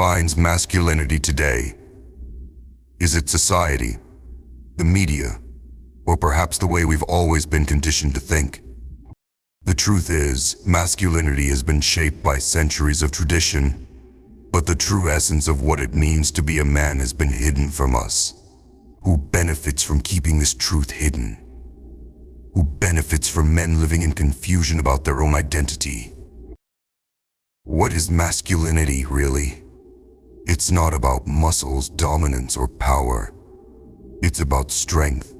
defines masculinity today? Is it society, the media, or perhaps the way we've always been conditioned to think? The truth is, masculinity has been shaped by centuries of tradition, but the true essence of what it means to be a man has been hidden from us. Who benefits from keeping this truth hidden? Who benefits from men living in confusion about their own identity? What is masculinity, really? It's not about muscles, dominance, or power. It's about strength.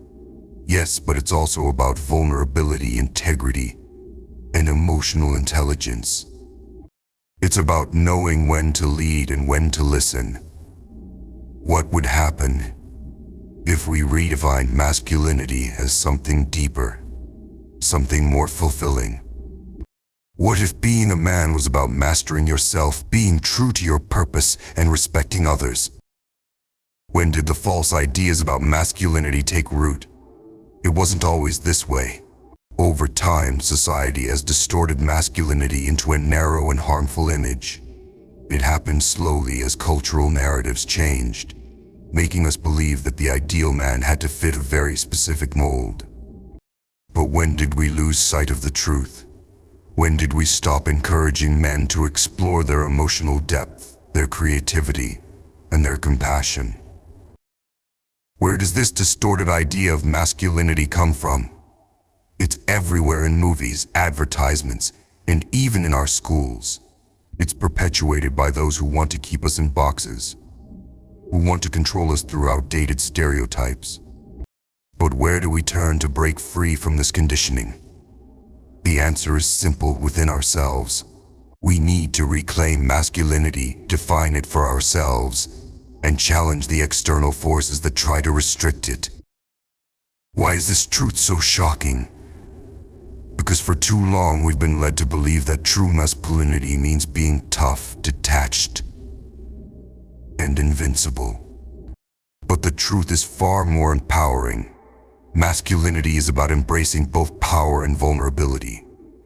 Yes, but it's also about vulnerability, integrity, and emotional intelligence. It's about knowing when to lead and when to listen. What would happen if we redefined masculinity as something deeper, something more fulfilling? What if being a man was about mastering yourself, being true to your purpose, and respecting others? When did the false ideas about masculinity take root? It wasn't always this way. Over time, society has distorted masculinity into a narrow and harmful image. It happened slowly as cultural narratives changed, making us believe that the ideal man had to fit a very specific mold. But when did we lose sight of the truth? When did we stop encouraging men to explore their emotional depth, their creativity, and their compassion? Where does this distorted idea of masculinity come from? It's everywhere in movies, advertisements, and even in our schools. It's perpetuated by those who want to keep us in boxes, who want to control us through outdated stereotypes. But where do we turn to break free from this conditioning? The answer is simple: within ourselves. We need to reclaim masculinity, define it for ourselves, and challenge the external forces that try to restrict it. Why is this truth so shocking? Because for too long we've been led to believe that true masculinity means being tough, detached, and invincible. But the truth is far more empowering. Masculinity is about embracing both power and vulnerability.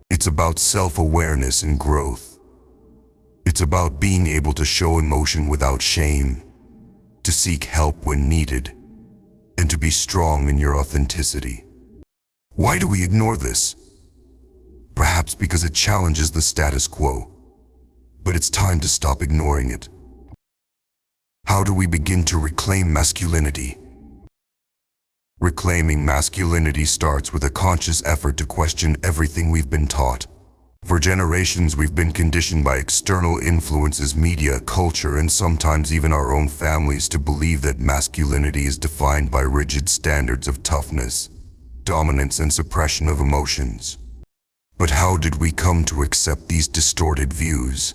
It's about self-awareness and growth. It's about being able to show emotion without shame, to seek help when needed, and to be strong in your authenticity. Why do we ignore this? Perhaps because it challenges the status quo. But it's time to stop ignoring it. How do we begin to reclaim masculinity? Reclaiming masculinity starts with a conscious effort to question everything we've been taught. For generations, we've been conditioned by external influences, media, culture, and sometimes even our own families to believe that masculinity is defined by rigid standards of toughness, dominance, and suppression of emotions. But how did we come to accept these distorted views?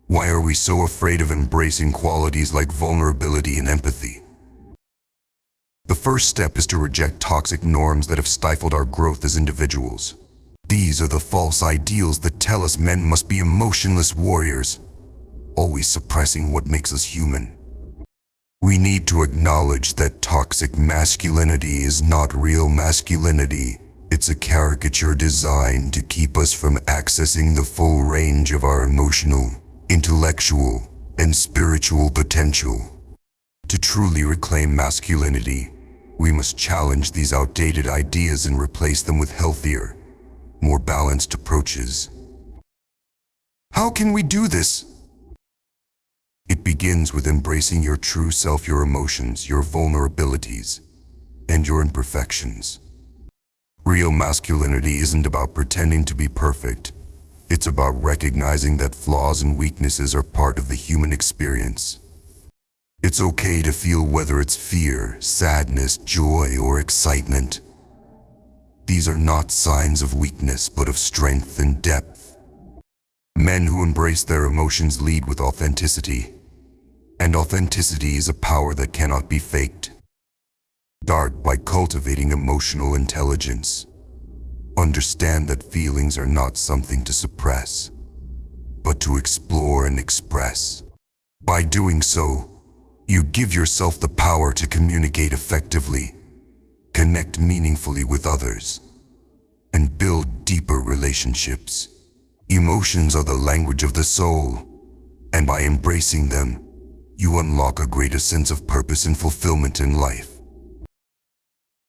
Why are we so afraid of embracing qualities like vulnerability and empathy? The first step is to reject toxic norms that have stifled our growth as individuals. These are the false ideals that tell us men must be emotionless warriors, always suppressing what makes us human. We need to acknowledge that toxic masculinity is not real masculinity. It's a caricature designed to keep us from accessing the full range of our emotional, intellectual, and spiritual potential. To truly reclaim masculinity, we must challenge these outdated ideas and replace them with healthier, more balanced approaches. How can we do this? It begins with embracing your true self, your emotions, your vulnerabilities, and your imperfections. Real masculinity isn't about pretending to be perfect. It's about recognizing that flaws and weaknesses are part of the human experience. It's okay to feel, whether it's fear, sadness, joy, or excitement. These are not signs of weakness, but of strength and depth. Men who embrace their emotions lead with authenticity, and authenticity is a power that cannot be faked. Start by cultivating emotional intelligence. Understand that feelings are not something to suppress, but to explore and express. By doing so, you give yourself the power to communicate effectively, connect meaningfully with others, and build deeper relationships. Emotions are the language of the soul. And by embracing them, you unlock a greater sense of purpose and fulfillment in life.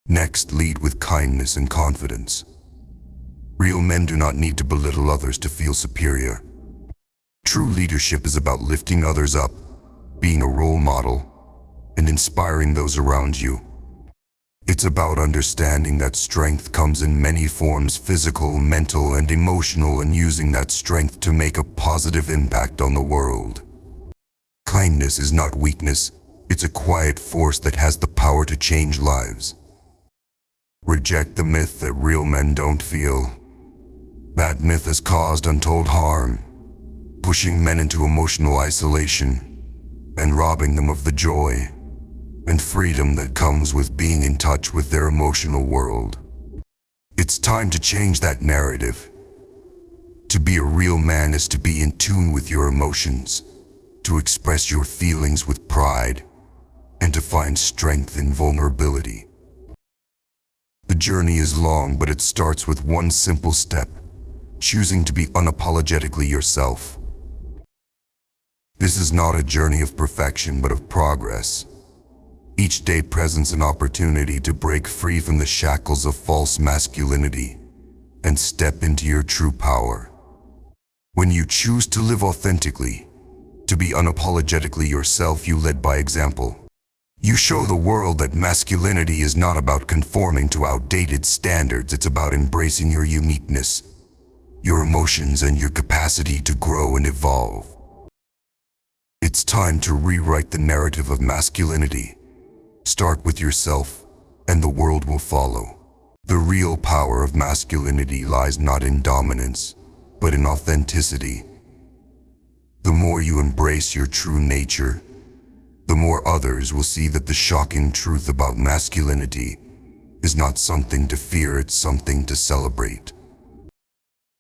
Next, lead with kindness and confidence. Real men do not need to belittle others to feel superior. True leadership is about lifting others up, being a role model, and inspiring those around you. It's about understanding that strength comes in many forms: physical, mental, and emotional, and using that strength to make a positive impact on the world. Kindness is not weakness, it's a quiet force that has the power to change lives. Reject the myth that real men don't feel. That myth has caused untold harm, pushing men into emotional isolation and robbing them of the joy and freedom that comes with being in touch with their emotional world. It's time to change that narrative. To be a real man is to be in tune with your emotions, to express your feelings with pride, and to find strength in vulnerability. The journey is long, but it starts with one simple step: choosing to be unapologetically yourself. This is not a journey of perfection, but of progress. Each day presents an opportunity to break free from the shackles of false masculinity and step into your true power. When you choose to live authentically, to be unapologetically yourself, you lead by example. You show the world that masculinity is not about conforming to outdated standards, it's about embracing your uniqueness, your emotions, and your capacity to grow and evolve. It's time to rewrite the narrative of masculinity. Start with yourself, and the world will follow. The real power of masculinity lies not in dominance, but in authenticity. The more you embrace your true nature, the more others will see that the shocking truth about masculinity is not something to fear, it's something to celebrate.